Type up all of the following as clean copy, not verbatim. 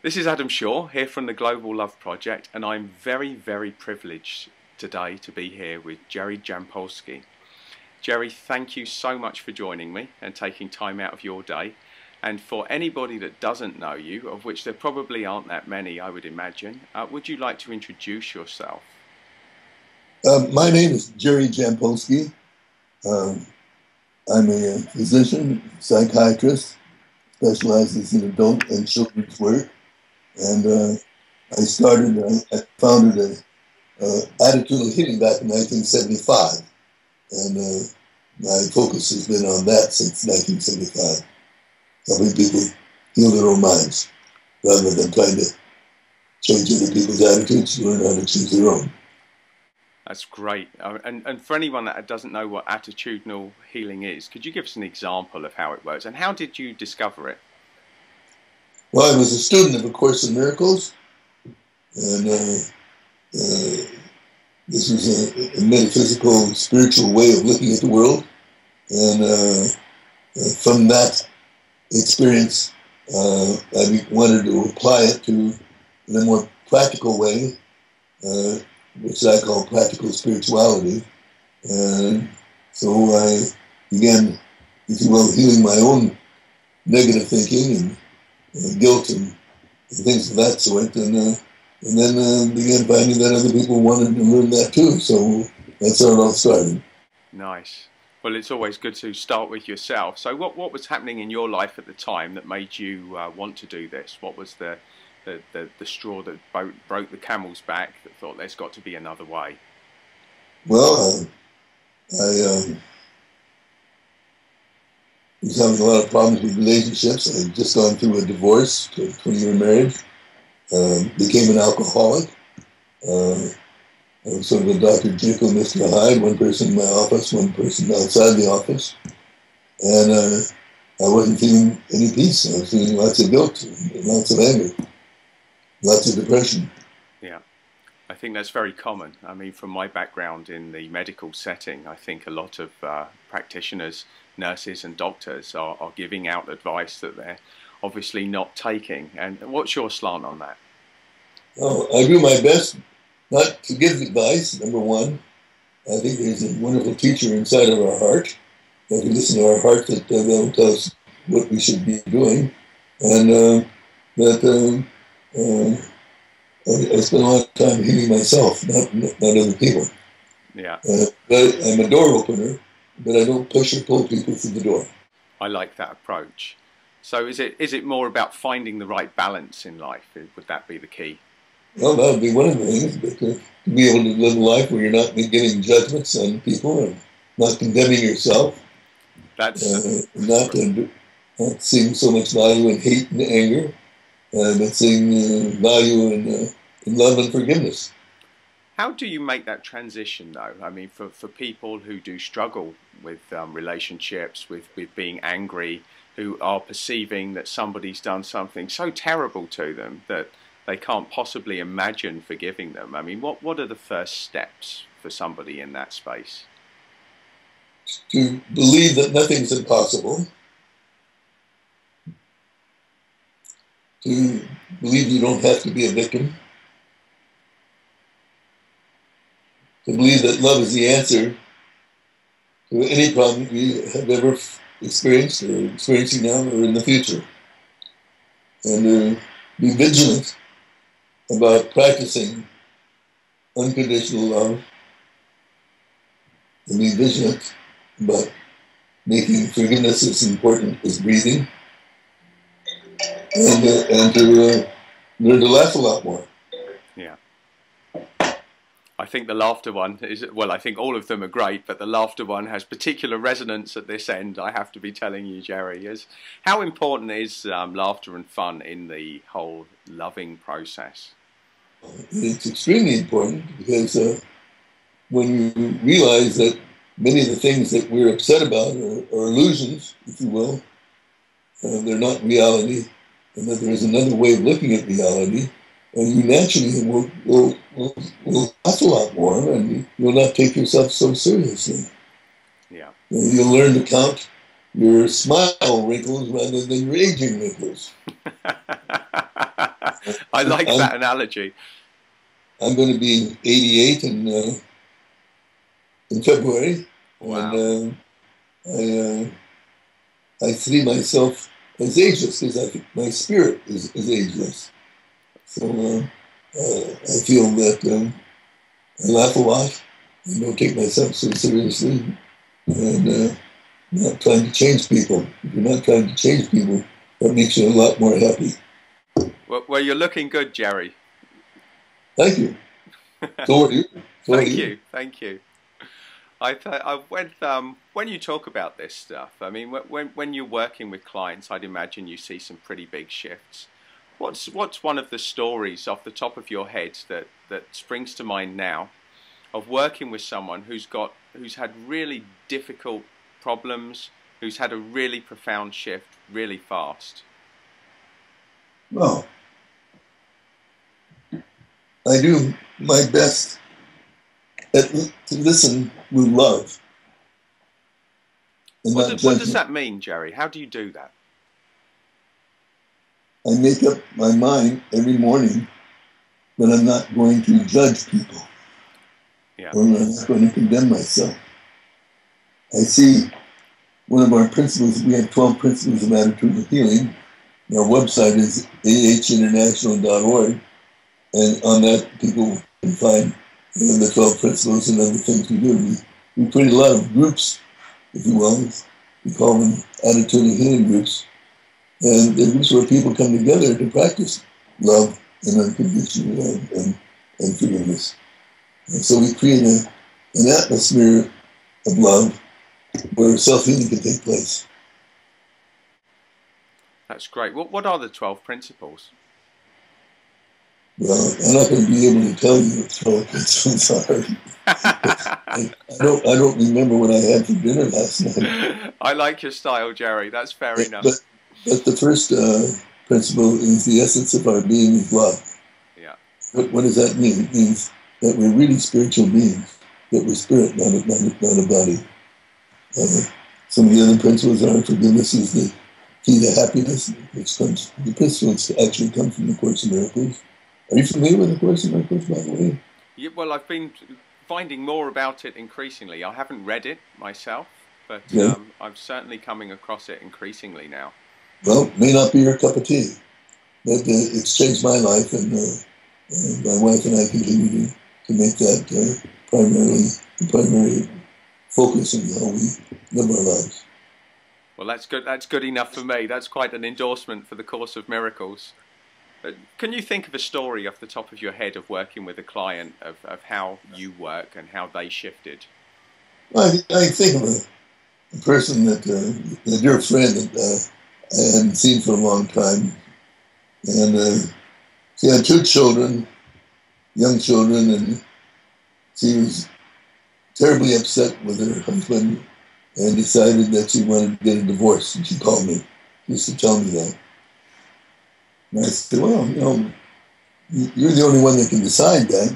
This is Adam Shaw here from the Global Love Project, and I'm very, very privileged today to be here with Jerry Jampolsky. Jerry, thank you so much for joining me and taking time out of your day. And for anybody that doesn't know you, of which there probably aren't that many, I would imagine, would you like to introduce yourself? My name is Jerry Jampolsky. I'm a physician, psychiatrist, specializes in adult and children's work. And I founded a attitudinal healing back in 1975. And my focus has been on that since 1975. Helping people heal their own minds rather than trying to change other people's attitudes, learn how to choose their own. That's great. And for anyone that doesn't know what attitudinal healing is, could you give us an example of how it works? And how did you discover it? Well, I was a student of A Course in Miracles, and this was a metaphysical, spiritual way of looking at the world. And from that experience, I wanted to apply it to in a more practical way, which I call practical spirituality. And so I began, if you will, healing my own negative thinking and guilt and things of that sort. And then began finding that other people wanted to learn that too. So that's how it all started. Nice. Well, it's always good to start with yourself. So what was happening in your life at the time that made you want to do this? What was the straw that broke the camel's back that thought there's got to be another way? Well, I was having a lot of problems with relationships. I had just gone through a divorce, a 20-year marriage, became an alcoholic. I was sort of a Dr. Jekyll, Mr. Hyde, one person in my office, one person outside the office. And I wasn't feeling any peace. I was feeling lots of guilt, lots of anger, lots of depression. Yeah, I think that's very common. I mean, from my background in the medical setting, I think a lot of practitioners, nurses and doctors are giving out advice that they're obviously not taking. And what's your slant on that? Oh, I do my best not to give advice, number one. I think there's a wonderful teacher inside of our heart. If we listen to our heart, that will tell us what we should be doing. And I spend a lot of time healing myself, not other people. Yeah. But I'm a door opener, but I don't push or pull people through the door. I like that approach. So is it more about finding the right balance in life? Would that be the key? Well, that would be one of the things, but to be able to live a life where you're not giving judgments on people and not condemning yourself. That's not seeing so much value in hate and anger, but seeing value in love and forgiveness. How do you make that transition, though? I mean, for people who do struggle with relationships, with being angry, who are perceiving that somebody's done something so terrible to them that they can't possibly imagine forgiving them. I mean, what are the first steps for somebody in that space? To believe that nothing's impossible. To believe you don't have to be a victim. To believe that love is the answer to any problem you have ever experienced or experiencing now or in the future. And be vigilant about practicing unconditional love, and be vigilant about making forgiveness as important as breathing, and to learn to laugh a lot more. Yeah. I think the laughter one is, well, I think all of them are great, but the laughter one has particular resonance at this end, I have to be telling you, Jerry. How important is laughter and fun in the whole loving process? It's extremely important because when you realize that many of the things that we're upset about are illusions, if you will, they're not reality, and that there is another way of looking at reality, and you naturally will laugh a lot more, and you'll not take yourself so seriously. Yeah. You'll learn to count your smile wrinkles rather than your aging wrinkles. I like I'm, that analogy. I'm going to be 88 in February, Wow. and I see myself as ageless because I think my spirit is ageless. So I feel that I laugh a lot. I don't take myself so seriously, and I'm not trying to change people. If you're not trying to change people, that makes you a lot more happy. Well, you're looking good, Jerry. Thank you. So are you. So are Thank you. you. Thank you. When you talk about this stuff, I mean, when you're working with clients, I'd imagine you see some pretty big shifts. What's one of the stories off the top of your head that springs to mind now of working with someone who's had really difficult problems, who's had a really profound shift really fast? Well, I do my best to listen with love and not What does judgment. that mean, Jerry? How do you do that? I make up my mind every morning that I'm not going to judge people Yeah. or I'm not going to condemn myself. I see one of our principles, we have 12 principles of attitudinal healing. Our website is ahinternational.org, and on that people can find the 12 principles and other things we do. We create a lot of groups, if you will. We call them attitudinal healing groups. And they're groups where people come together to practice love and unconditional love and forgiveness. And so we create an atmosphere of love where self-healing can take place. That's great. What are the 12 principles? Well, I'm not going to be able to tell you what 12 principles are. I don't remember what I had for dinner last night. I like your style, Jerry. That's fair enough. But the first principle is the essence of our being is love. Yeah. What does that mean? It means that we're really spiritual beings, that we're spirit, not a body. Some of the other principles are forgiveness is the key to happiness, which comes, the principles actually come from the Course in Miracles. Are you familiar with the Course in Miracles, by the way? Yeah, well, I've been finding more about it increasingly. I haven't read it myself, but Yeah. I'm certainly coming across it increasingly now. Well, it may not be your cup of tea, but it's changed my life, and my wife and I continue to make that the primary focus in how we live our lives. Well, that's good. That's good enough for me. That's quite an endorsement for the Course of Miracles. Can you think of a story off the top of your head of working with a client, of how you work and how they shifted? Well, I think of a person a dear friend that I hadn't seen for a long time. And she had two children, young children, and she was terribly upset with her husband and decided that she wanted to get a divorce. And she called me just to tell me that. And I said, well, you're the only one that can decide that.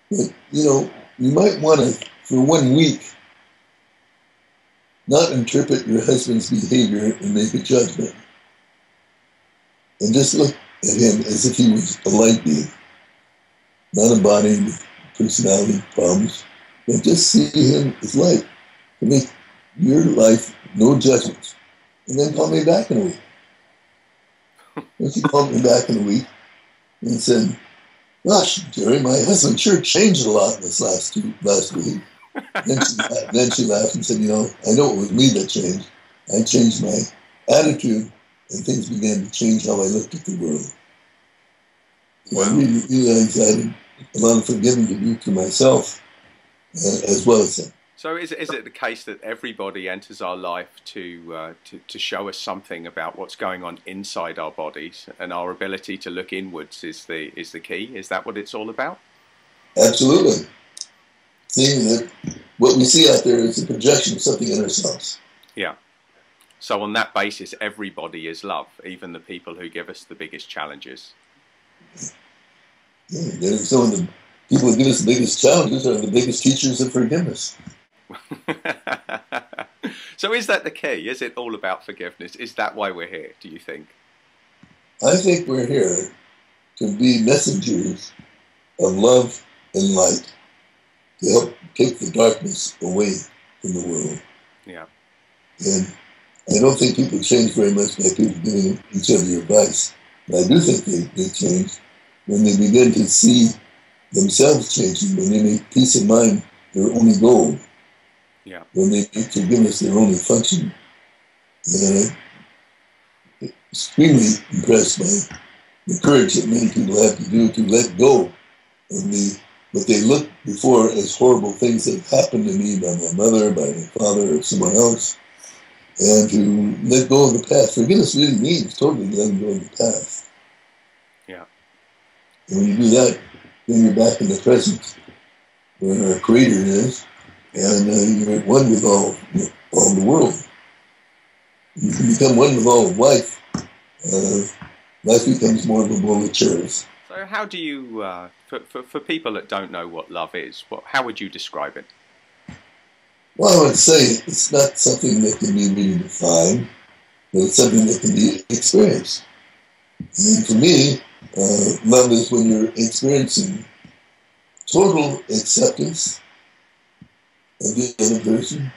But, you might want to, for 1 week, not interpret your husband's behavior and make a judgment. And just look at him as if he was a light being, not a body with personality problems, but just see him as light. To make your life no judgments. And then call me back in a week. And she called me back in a week and said, gosh, Jerry, my husband sure changed a lot this last week. Then she laughed and said, I know it was me that changed. I changed my attitude, and things began to change how I looked at the world. So wow. I really realized I had a lot of forgiving to do to myself as well as them. So is it the case that everybody enters our life to show us something about what's going on inside our bodies, and our ability to look inwards is the key? Is that what it's all about? Absolutely. Seeing that what we see out there is a projection of something in ourselves. Yeah. So on that basis, everybody is love, even the people who give us the biggest challenges. Yeah, some of the people who give us the biggest challenges are the biggest teachers of forgiveness. So is that the key? Is it all about forgiveness? Is that why we're here, do you think? I think we're here to be messengers of love and light to help take the darkness away from the world. Yeah. And I don't think people change very much by people giving each other advice. But I do think they change when they begin to see themselves changing, when they make peace of mind their only goal, Yeah. when they make forgiveness their only function. And I'm extremely impressed by the courage that many people have to do to let go of what they looked before as horrible things that happened to me by my mother, by my father, or someone else, and to let go of the past. Forgiveness really means totally letting go of the past. Yeah. And when you do that, then you're back in the present, where our Creator is, and you're at one with all the world. You can become one with all of life. Life becomes more of a bowl of cherries. So how do you, for people that don't know what love is, how would you describe it? Well, I would say it's not something that can be really defined, but it's something that can be experienced. And for me, love is when you're experiencing total acceptance of the other person.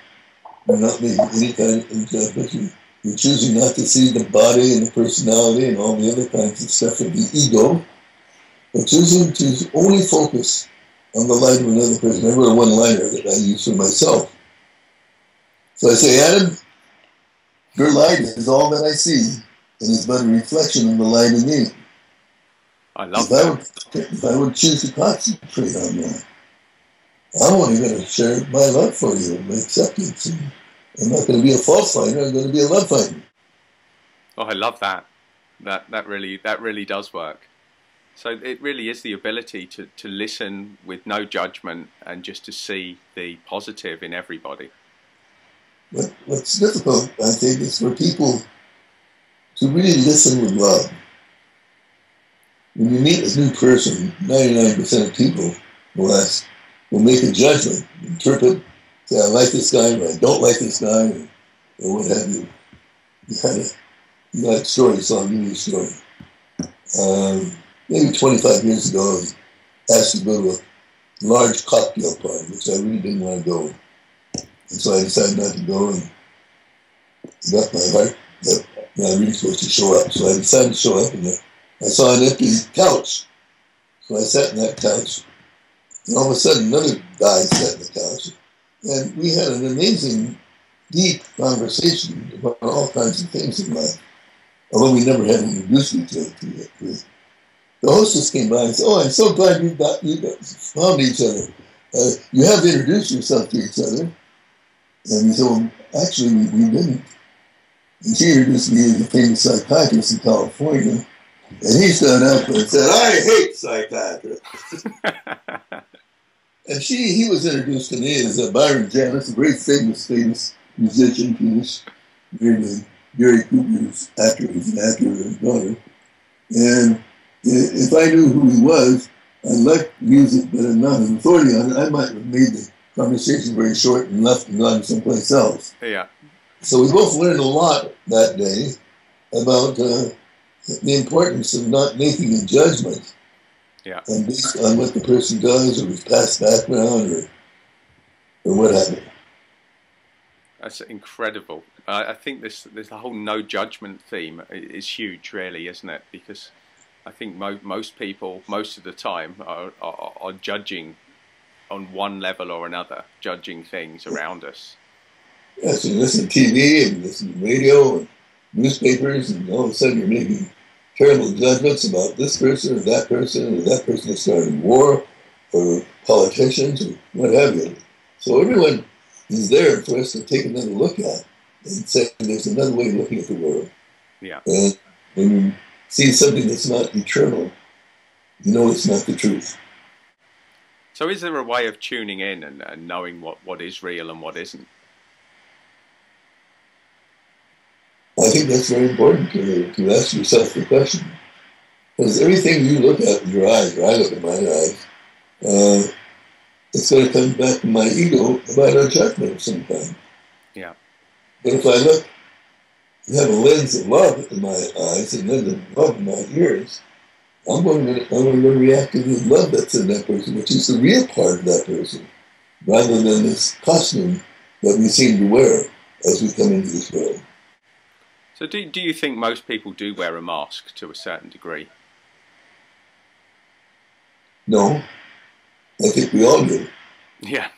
You're not making any kind of judgment. You're choosing not to see the body and the personality and all the other kinds of stuff of the ego, but choosing to only focus on the light of another person. I wrote a one-liner that I use for myself. So I say, Adam, your light is all that I see, and is but a reflection of the light in me. I love that. If I would choose to concentrate on that, I'm only going to share my love for you, my acceptance. And I'm not going to be a false fighter. I'm going to be a love fighter. Oh, I love that. That really does work. So it really is the ability to listen with no judgment and just to see the positive in everybody. What's difficult, I think, is for people to really listen with love. When you meet a new person, 99% of people will make a judgment, interpret, say, I like this guy, or I don't like this guy, or what have you. You got a story, so I'll give you a story. Maybe 25 years ago, I was asked to go to a large cocktail party, which I really didn't want to go. And so I decided not to go, and it got my heart that I really supposed to show up. So I decided to show up, and I saw an empty couch. So I sat in that couch, and all of a sudden another guy sat in the couch, and we had an amazing, deep conversation about all kinds of things in life, although we never had introduced each other to it. The hostess came by and said, "Oh, I'm so glad you found each other. You have to introduce yourself to each other." And we said, "Well, actually, we didn't." And she introduced me as a famous psychiatrist in California. And he stood up and said, "I hate psychiatrists." And he was introduced to me as Byron Janis, a very famous musician, pianist, married to Jerry Cooper's actor, who's an actor and daughter. And if I knew who he was, I liked music, but I'm not an authority on it. I might have made the conversation very short and left and gone someplace else. Yeah. So we both learned a lot that day about the importance of not making a judgment. Yeah. And based on what the person does or his past background or what have you. That's incredible. I think this the whole no judgment theme is huge, really, isn't it? Because I think most people, most of the time, are judging on one level or another, judging things around us. Yes, you listen to TV and listen to radio and newspapers, and all of a sudden you're making terrible judgments about this person or that person is starting war, or politicians, or what have you. So everyone is there for us to take another look at and say there's another way of looking at the world. Yeah. And when you see something that's not eternal, you know it's not the truth. So is there a way of tuning in and knowing what is real and what isn't? I think that's very important to ask yourself the question. Because everything you look at with your eyes, or I look at my eyes, it's going to come back to my ego about a judgment of some kind. Yeah. But if I have a lens of love in my eyes and a lens of love in my ears, I'm going to react to the love that's in that person, which is the real part of that person, rather than this costume that we seem to wear as we come into this world. So do you think most people do wear a mask to a certain degree? No, I think we all do. Yeah.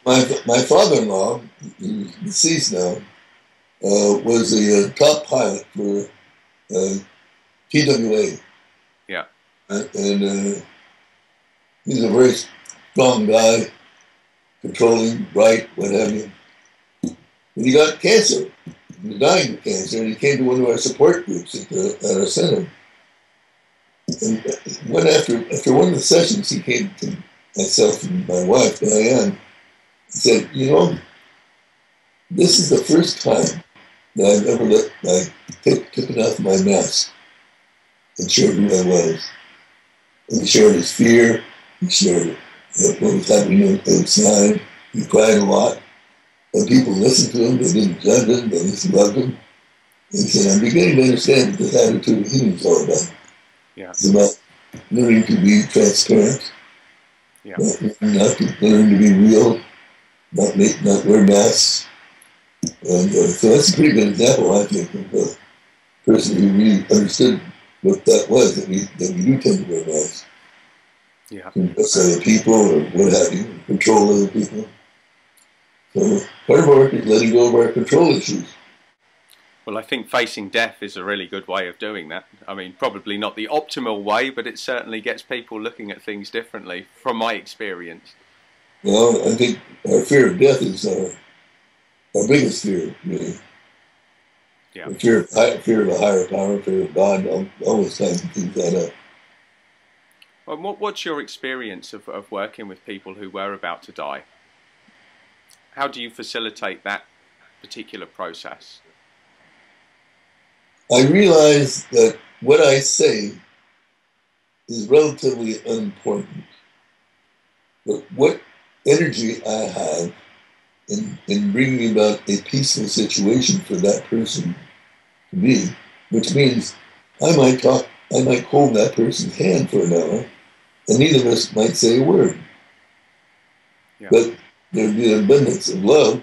My father-in-law, who's deceased now, was a top pilot for TWA. Yeah. And he's a very strong guy, controlling, bright, what have you. But he got cancer. He was dying of cancer, and he came to one of our support groups at our center. And after one of the sessions, he came to myself and my wife, Diane, and said, you know, this is the first time that I've ever taken off my mask and shared who I was. And he shared his fear, he shared what was happening outside, he cried a lot. And people listened to him, they didn't judge him, they just loved him. And he said, I'm beginning to understand what this attitude of healing is all about. Yeah. It's about learning to be transparent, yeah. not to learn to be real, not wear masks. And so that's a pretty good example, I think, of a person who really understood what that was, that we do tend to wear masks. Yeah. To impress other people or what have you, control other people. So part of our work is letting go of our control issues. Well, I think facing death is a really good way of doing that. I mean, probably not the optimal way, but it certainly gets people looking at things differently, from my experience. Well, I think our fear of death is our biggest fear, really. Yeah. Fear of a higher power, fear of God, all those kinds of things add up. Well, what's your experience of working with people who were about to die? How do you facilitate that particular process? I realize that what I say is relatively unimportant, but what energy I have in bringing about a peaceful situation for that person to be, which means I might hold that person's hand for an hour, and neither of us might say a word. Yeah. But there'd be an abundance of love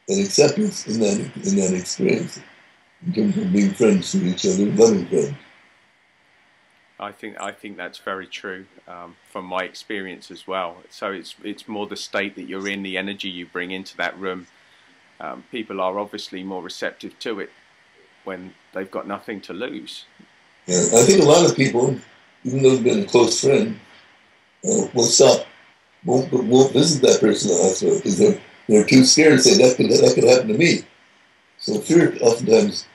and acceptance in that experience, in terms of being friends to each other, loving friends. I think that's very true from my experience as well. So it's more the state that you're in, the energy you bring into that room. People are obviously more receptive to it when they've got nothing to lose. Yeah, I think a lot of people, even though they've been a close friend, will stop, won't visit that person in the hospital because they're too scared to say that could happen to me. So fear oftentimes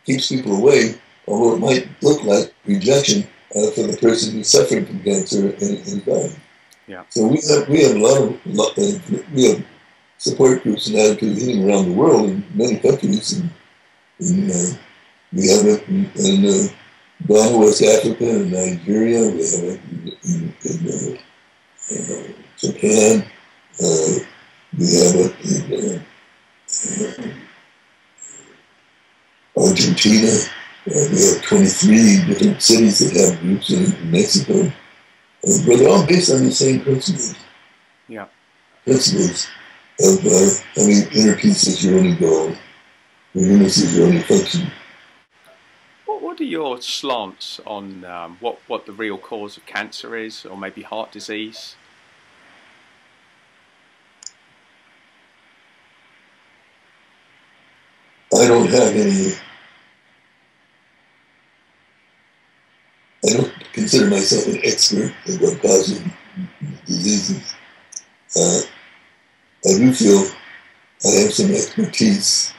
keeps people away, although it might look like rejection for the person who's suffering from cancer and dying. Yeah. So we have support groups and attitude healing around the world in many countries, and we have it in Ghana, West Africa, and Nigeria. We have it in Japan. We have it in Argentina. We have 23 different cities that have groups in Mexico. But they're all based on the same principles. Yeah. Principles of having inner peace as your only goal, awareness as your only function. What are your slants on what the real cause of cancer is, or maybe heart disease? I don't have any. I don't consider myself an expert in what causes diseases. I do feel I have some expertise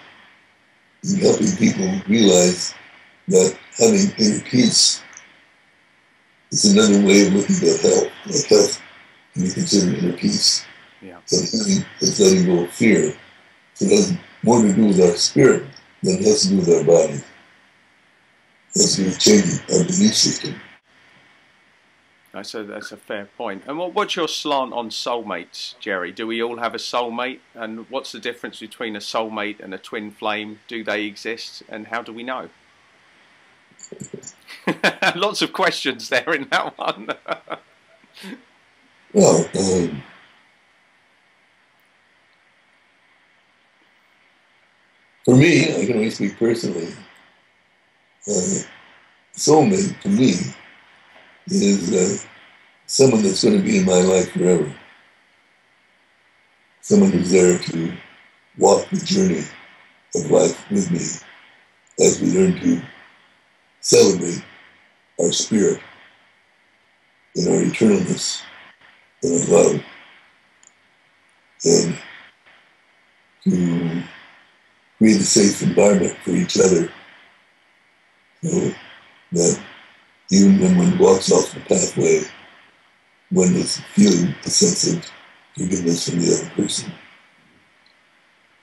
in helping people realize that having inner peace is another way of looking at health. Like health can be considered inner peace. Yeah. And healing is letting go of fear. So it has more to do with our spirit than it has to do with our body. That's going to change our belief system. That's a fair point. And what's your slant on soulmates, Jerry? Do we all have a soulmate? And what's the difference between a soulmate and a twin flame? Do they exist? And how do we know? Lots of questions there in that one. Well, for me, I can only speak personally. Soulmate, for me, is someone that's going to be in my life forever. Someone who's there to walk the journey of life with me as we learn to celebrate our spirit and our eternalness and our love, and to create a safe environment for each other, so that even when one walks off the pathway, one is feeling a sense of forgiveness from the other person.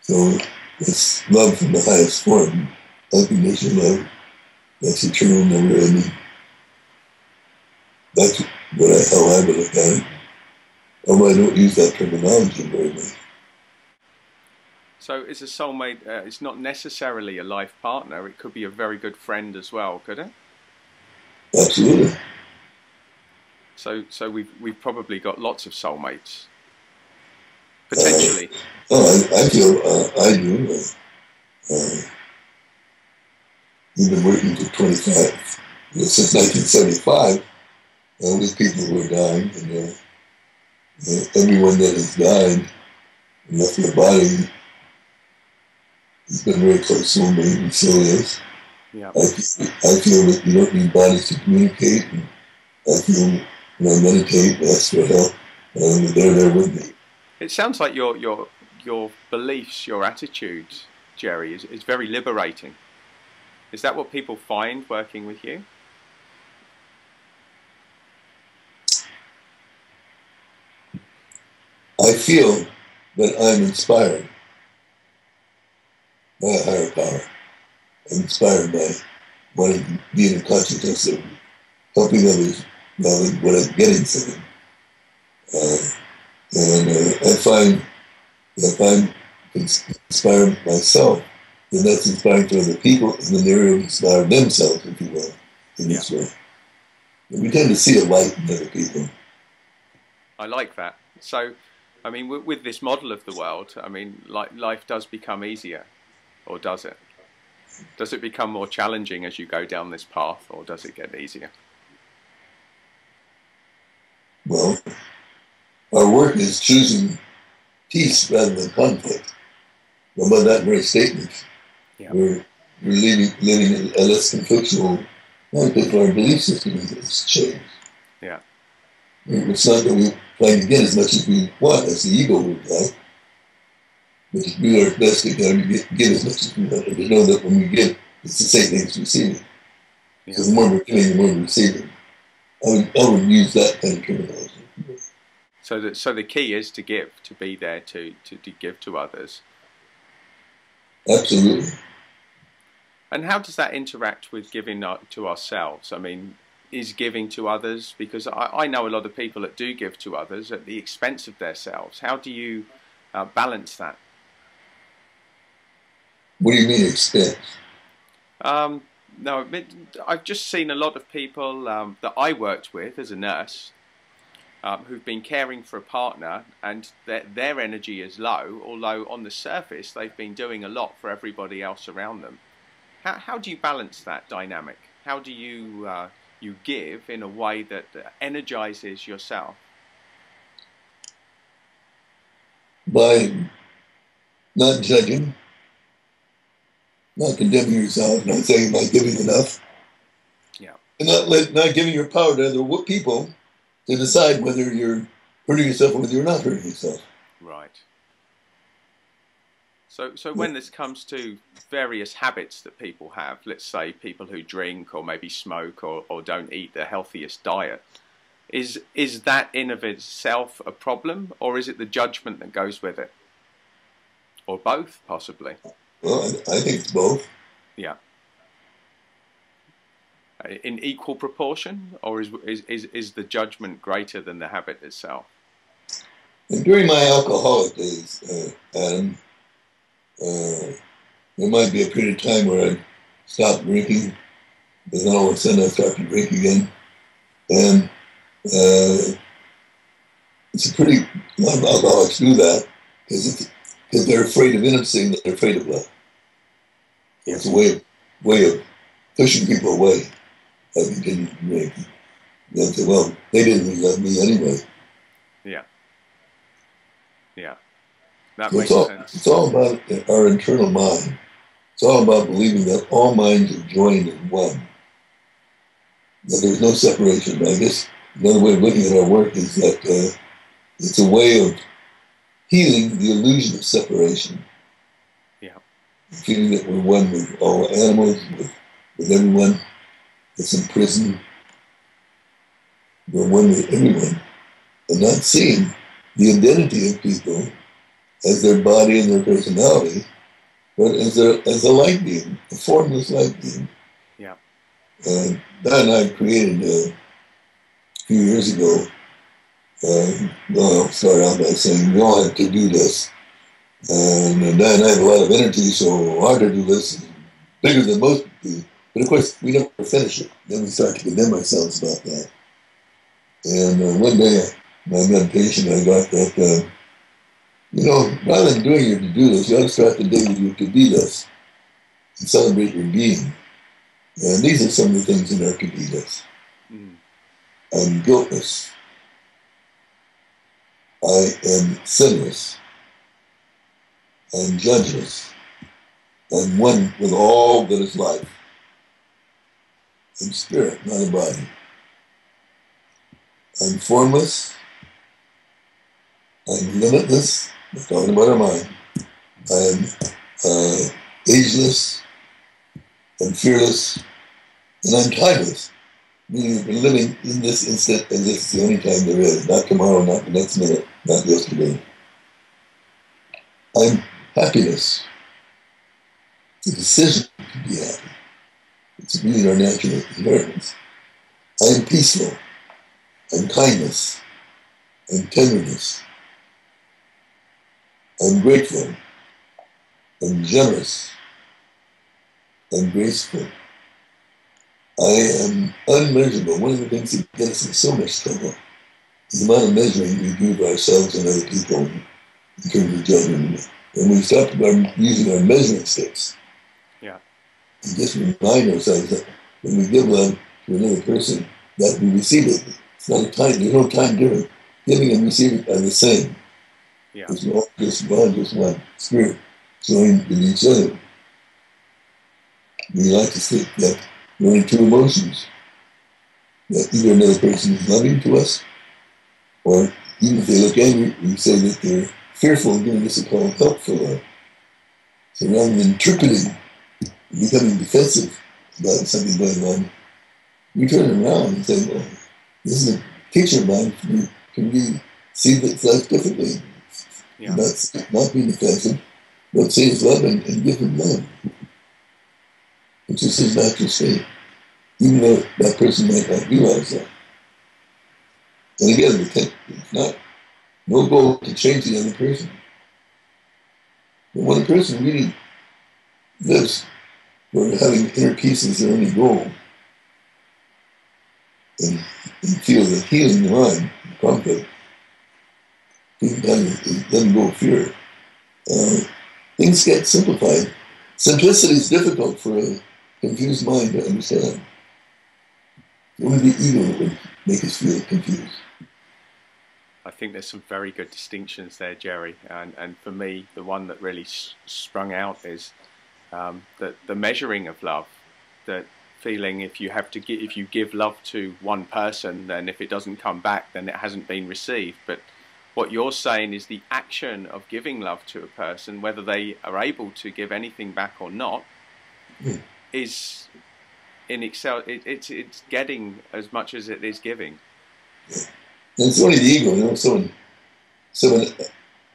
So it's love from the highest form, unconditional love. That's eternal, never ending. That's how I would look at it. Although I don't use that terminology very much. So is a soulmate, it's not necessarily a life partner, it could be a very good friend as well, could it? Absolutely. So we've probably got lots of soulmates, potentially. I feel I do. We've been working for 25, since 1975, with people who are dying, and everyone that has died and left their body has been very close soulmate, and still is. Yeah. I feel that you don't need bodies to communicate, and I feel when I meditate, ask for help, and they're there with me. It sounds like your beliefs, your attitudes, Jerry, is very liberating. Is that what people find working with you? I feel that I'm inspired by a higher power. I'm inspired by wanting to be in a consciousness of helping others rather than what I'm getting from them. I find that if I'm inspiring myself, then that's inspiring to other people, and then they're able to inspire themselves, if you will, in this way. And we tend to see a light in other people. I like that. So, I mean, with this model of the world, I mean, life does become easier, or does it? Does it become more challenging as you go down this path, or does it get easier? Well, our work is choosing peace rather than conflict. Well, by that very statement, we're living a less conflictual life because our belief system has changed. Yeah. It's not that we're trying to get as much as we want, as the ego would like, but to do our best to get as much as we want, and to know that when we give, it's the same thing as receiving. Yeah. So the more we're giving, the more we're receiving. I would use that kind of terminology. So the key is to give, to be there to give to others. Absolutely. And how does that interact with giving to ourselves? I mean, is giving to others, because I know a lot of people that do give to others at the expense of themselves. How do you balance that? What do you mean expense? No, I've just seen a lot of people that I worked with as a nurse who've been caring for a partner, and their energy is low, although on the surface they've been doing a lot for everybody else around them. How do you balance that dynamic? How do you you give in a way that energizes yourself? By not judging, not condemning yourself, not saying you're not giving enough, and not giving your power to other people to decide whether you're hurting yourself or whether you're not hurting yourself. Right. So when this comes to various habits that people have, let's say people who drink or maybe smoke or don't eat the healthiest diet, is that in of itself a problem, or is it the judgment that goes with it? Or both, possibly? Well, I think it's both. Yeah. In equal proportion, or is the judgment greater than the habit itself? And during my alcoholic days, Adam, there might be a period of time where I stopped drinking, Then all of a sudden I start to drink again. And it's a pretty, a lot of alcoholics do that because they're afraid of intimacy and they're afraid of love. So it's a way of pushing people away. I continue to drink. They'll say, well, they didn't really love me anyway. Yeah. Yeah. That So makes sense. It's all about our internal mind. It's all about believing that all minds are joined in one. That there's no separation. I guess another way of looking at our work is that it's a way of healing the illusion of separation. Yeah. Feeling that we're one with all animals, with everyone that's in prison. We're one with everyone. And not seeing the identity of people as their body and their personality, but as a light being, a formless light being. Yeah. Don and I created a few years ago. I'll start out by saying we all have to do this. And Don and I have a lot of energy, so our to-do list is bigger than most do. But of course, we never finish it. Then we start to condemn ourselves about that. And one day, my meditation, I got that, rather than doing your to-do list, you ought to start the day with your to-be list and celebrate your being. And these are some of the things in our to-be list. I'm guiltless. I am sinless. I'm judgeless. I'm one with all that is life. I'm spirit, not a body. I'm formless. I'm limitless. We're talking about our mind. I am ageless. I'm fearless. And I'm timeless. Meaning I've been living in this instant as if it's the only time there is. Not tomorrow, not the next minute, not yesterday. I'm happiness. It's a decision to be happy. It's really our natural inheritance. I am peaceful. I'm kindness. I'm tenderness. I'm grateful. I'm generous. I'm graceful. I am unmeasurable. One of the things that gets us in so much trouble is the amount of measuring we do of ourselves and other people in terms of judgment. And we stop using our measuring sticks. Yeah. And just remind ourselves that when we give love to another person, that we receive it. It's not a time, there's no time difference. Giving and receiving are the same. Yeah. It's all just one spirit joined with each other. We like to think that there are only two emotions. That either another person is loving to us, or even if they look angry, we say that they're fearful of doing this is called helpful love. So rather than interpreting and becoming defensive about something going on, we turn around and say, well, this is a teacher of mine who can see that life differently. Yeah. Not be defensive, but say his love and give him love. It's just his natural state, even though that person might not realize that. And again, it's not no goal to change the other person. But when a person really lives for having inner peace as their only goal, and feels that healing the mind, the conflict, letting go of fear, things get simplified. Simplicity is difficult for a confused mind to understand. Only the ego would make us feel confused. I think there's some very good distinctions there, Jerry. And for me, the one that really sprung out is that the measuring of love, that feeling if you give love to one person, then if it doesn't come back, then it hasn't been received. But what you're saying is the action of giving love to a person, whether they are able to give anything back or not, is in excel. It's getting as much as it is giving. And it's only the ego, someone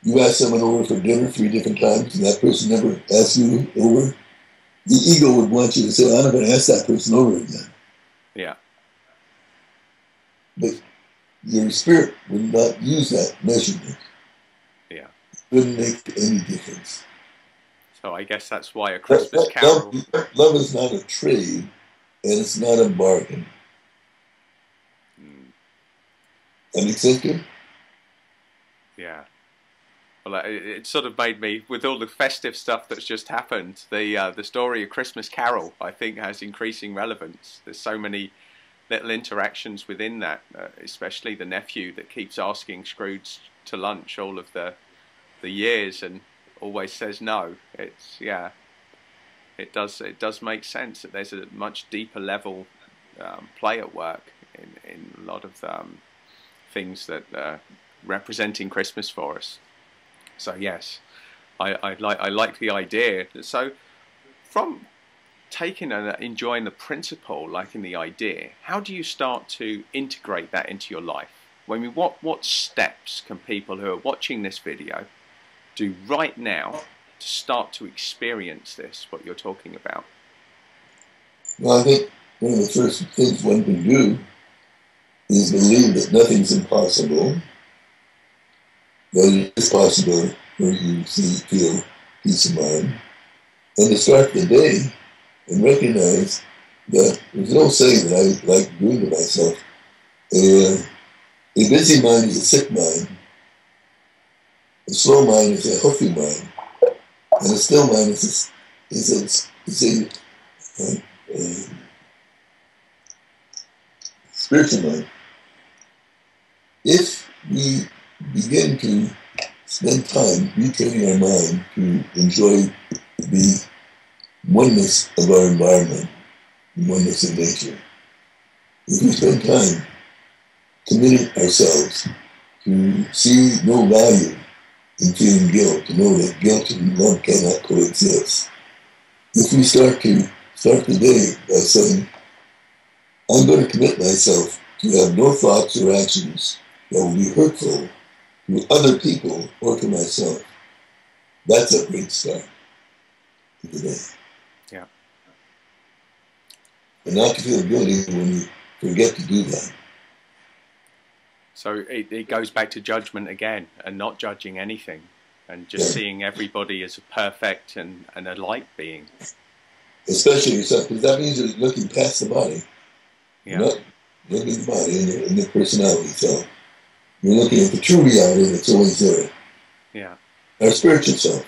you ask someone over for dinner 3 different times, and that person never asks you over. The ego would want you to say, I'm not going to ask that person over again. Yeah. But your spirit would not use that measurement. Yeah. It wouldn't make any difference. So I guess that's why a Christmas carol... Love is not a trade. and it's not a bargain. Mm. That makes sense to you? Yeah. Well, it sort of made me, with all the festive stuff that's just happened, the story of Christmas Carol, I think, has increasing relevance. There's so many little interactions within that, especially the nephew that keeps asking Scrooge to lunch all of the years and always says no. It's, yeah, it does make sense that there's a much deeper level play at work in a lot of things that representing Christmas for us. So yes, I like the idea. So from taking and enjoying the principle, liking the idea, how do you start to integrate that into your life? I mean, what steps can people who are watching this video do right now to start to experience this, what you're talking about? Well, I think one of the first things one can do is believe that nothing's impossible, that it is possible for you to feel peace of mind, and to start the day and recognize that there's no saying that I like doing to myself. A busy mind is a sick mind, a slow mind is a healthy mind, and a still mind is a spiritual mind. If we begin to spend time retraining our mind to enjoy the oneness of our environment, the oneness of nature, if we spend time committing ourselves to see no value in feeling guilt, to know that guilt and love cannot coexist, if we start the day by saying, I'm going to commit myself to have no thoughts or actions that will be hurtful to other people or to myself, that's a great start to the day. Yeah. And not to feel guilty when you forget to do that. So it goes back to judgment again, and not judging anything, and just seeing everybody as a perfect and a light being. Especially yourself, because that means you're looking past the body. Yeah. You're not looking at the body and the personality. So you're looking at the true reality that's always there. Yeah. Our spiritual self.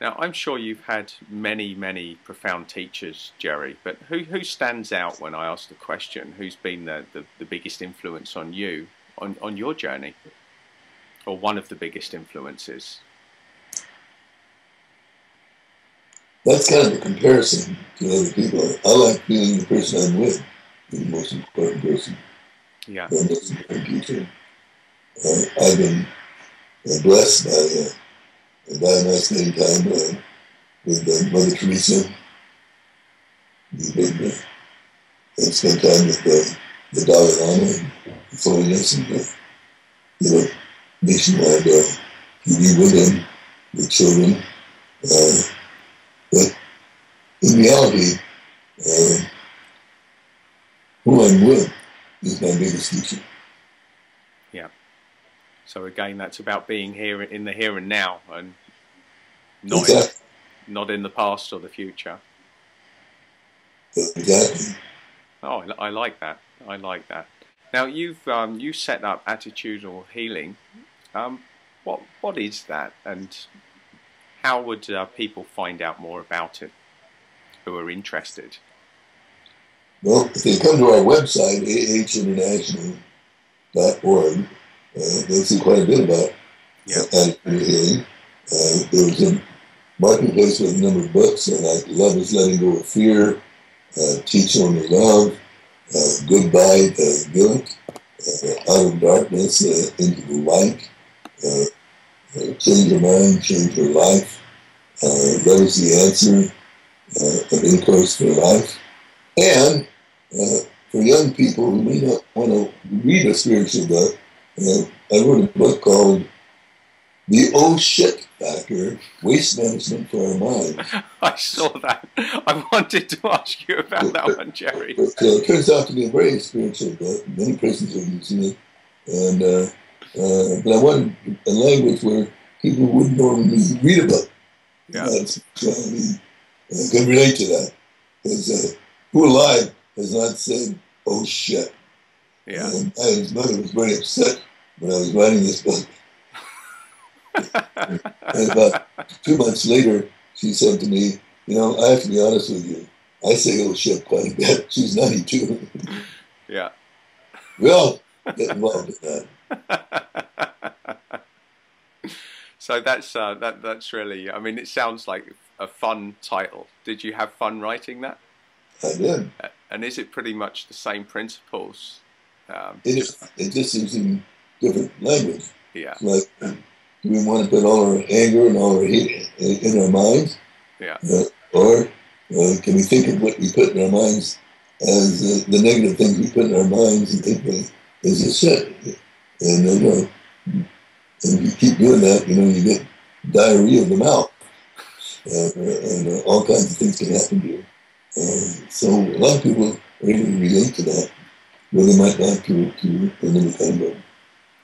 Now, I'm sure you've had many, many profound teachers, Jerry, but who stands out when I ask the question, who's been the biggest influence on you, on your journey? Or one of the biggest influences? That's kind of a comparison to other people. I like being the person I'm with, the most important person. Yeah. The most important teacher. I've been blessed by my spending time with Mother Teresa, and spend time with the Dalai Lama and His Holiness, and nationwide TV with him, with children. But in reality, who I'm with is my biggest teacher. Yeah. So again, that's about being here in the here and now, and not in the past or the future. Exactly. Oh, I like that. I like that. Now you set up attitudinal healing. What is that, and how would people find out more about it who are interested? Well, if they come to our website, ahinternational.org, they'll see quite a bit about attitudinal healing. There's a marketplace with a number of books, like Love is Letting Go of Fear, Teach Only Love, Goodbye Guilt, Out of Darkness into the Light, Change Your Mind, Change Your Life, Love is the Answer, An In-Course for Life. And for young people who may not want to read a spiritual book, I wrote a book called The Oh Shit Factor, Waste Management for Our Mind. I saw that. I wanted to ask you about that one, Jerry. But it turns out to be a very spiritual book. Many persons are using it. And, but I wanted a language where people wouldn't normally read a book. Yeah. Can relate to that. Because who alive has not said, "Oh shit"? Yeah. His mother was very upset when I was writing this book. And about 2 months later, she said to me, "You know, I have to be honest with you. I say 'oh shit' quite a bit." She's 92. Yeah. We all get involved in that. So that's really. I mean, it sounds like a fun title. Did you have fun writing that? I did. And is it pretty much the same principles? It just is in different language. Yeah. Like, do we want to put all our anger and all our hate in our minds? Yeah. Or can we think of what we put in our minds as the negative things we put in our minds and think that is a shit? And if you keep doing that, you get diarrhea of the mouth, and all kinds of things can happen to you. So a lot of people are able to relate to that, where they might not to another kind of.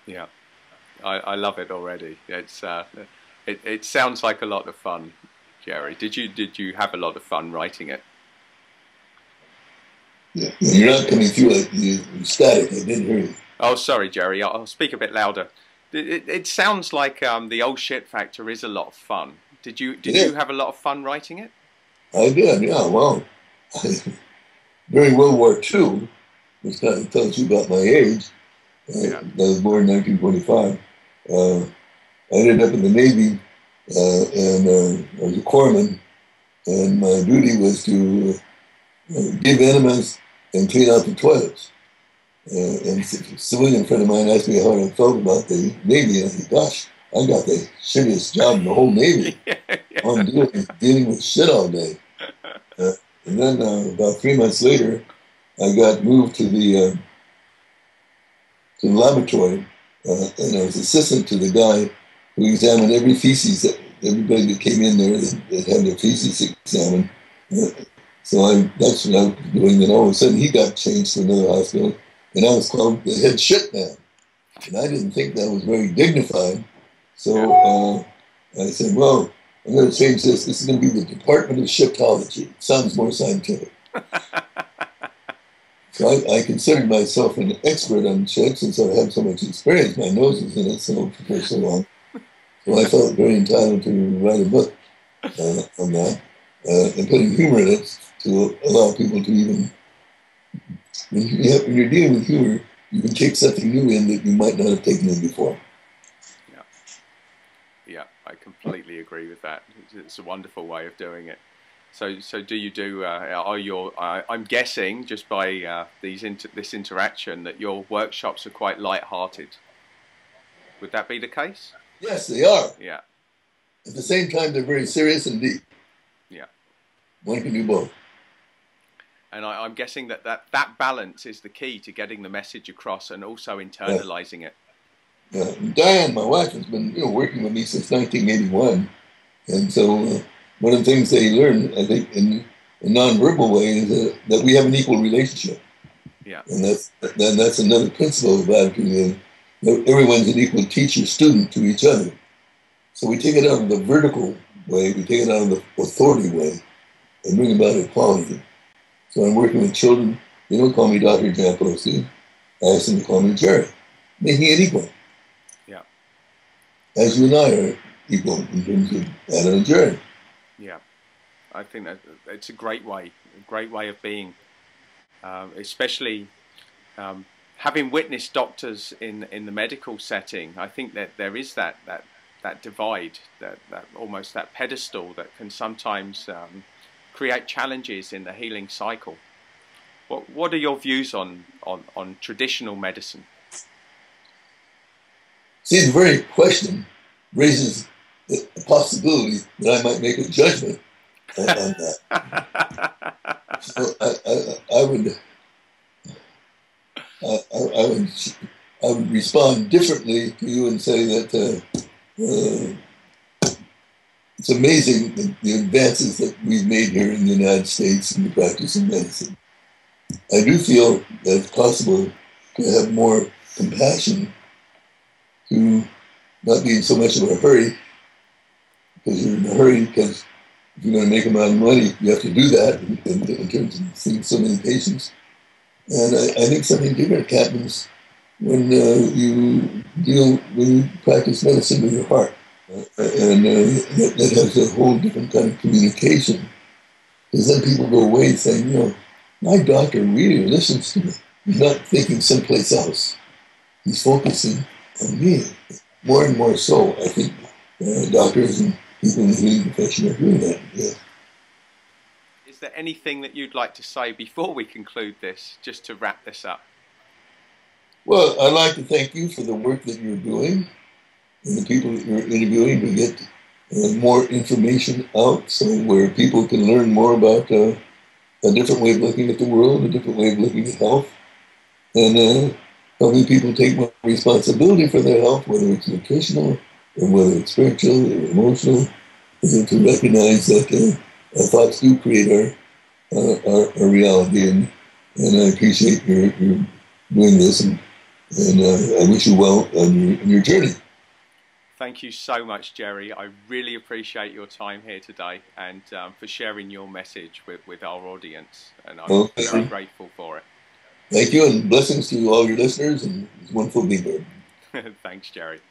Yeah, I love it already. It's it sounds like a lot of fun, Jerry. Did you have a lot of fun writing it? Yeah, you're not coming through it. You're static. I didn't hear you. Oh, sorry, Jerry. I'll speak a bit louder. It sounds like the old shit factor is a lot of fun. Did you have a lot of fun writing it? I did, yeah. Well, during World War II, which kind of tells you about my age, I was born in 1945. I ended up in the Navy, and I was a corpsman, and my duty was to give enemas and clean out the toilets. And a civilian friend of mine asked me how I felt about the Navy, and I said, "Gosh, I got the shittiest job in the whole Navy. I'm dealing with shit all day." And then about 3 months later, I got moved to the laboratory, and I was assistant to the guy who examined every feces. Everybody that came in there that had their feces examined. So that's what I was doing. And all of a sudden, he got changed to another hospital. And I was called the head shit man. And I didn't think that was very dignified. So I said, well, I'm going to change this. This is going to be the Department of Shitology. It sounds more scientific. So I considered myself an expert on shit since I had so much experience. My nose was in it for so long. So I felt very entitled to write a book on that. And putting humor in it to allow people to even... When you're dealing with humor, you can take something new in that you might not have taken in before. Yeah, I completely agree with that. It's a wonderful way of doing it. So do you do? I'm guessing just by this interaction that your workshops are quite light-hearted. Would that be the case? Yes, they are. Yeah. At the same time, they're very serious and deep. Yeah. One can do both. And I'm guessing that balance is the key to getting the message across and also internalizing it. Yeah. Diane, my wife, has been working with me since 1981, and so one of the things they learn, I think, in a non-verbal way, is that we have an equal relationship. Yeah. And that's another principle of attitude. Everyone's an equal teacher-student to each other. So we take it out of the vertical way, we take it out of the authority way, and bring about equality. So I'm working with children. They don't call me Dr. Jampolsky. I ask them to call me Jerry, making it equal. Yeah. As you and I are equal in terms of Adam and Jerry. Yeah. I think that it's a great way of being, especially having witnessed doctors in the medical setting. I think that there is that divide, that almost that pedestal that can sometimes create challenges in the healing cycle. What are your views on traditional medicine? See, the very question raises the possibility that I might make a judgment on that. So I would respond differently to you and say that it's amazing the advances that we've made here in the United States in the practice of medicine. I do feel that it's possible to have more compassion, to not be in so much of a hurry, because you're in a hurry because if you're going to make a lot of money, you have to do that in terms of seeing so many patients. And I think something different happens when when you practice medicine with your heart. And that has a whole different kind of communication. Because then people go away saying, my doctor really listens to me. He's not thinking someplace else. He's focusing on me. More and more so, I think doctors and people in the healing profession are doing that. Yeah. Is there anything that you'd like to say before we conclude this, just to wrap this up? Well, I'd like to thank you for the work that you're doing and the people that you're interviewing to get more information out, so where people can learn more about a different way of looking at the world, a different way of looking at health, and helping people take more responsibility for their health, whether it's nutritional or whether it's spiritual or emotional, and to recognize that our thoughts do create our reality. And I appreciate your doing this, and I wish you well on your journey. Thank you so much, Jerry. I really appreciate your time here today and for sharing your message with our audience. And I'm very grateful for it. Thank you, and blessings to all your listeners, and it's wonderful being here. Thanks, Jerry.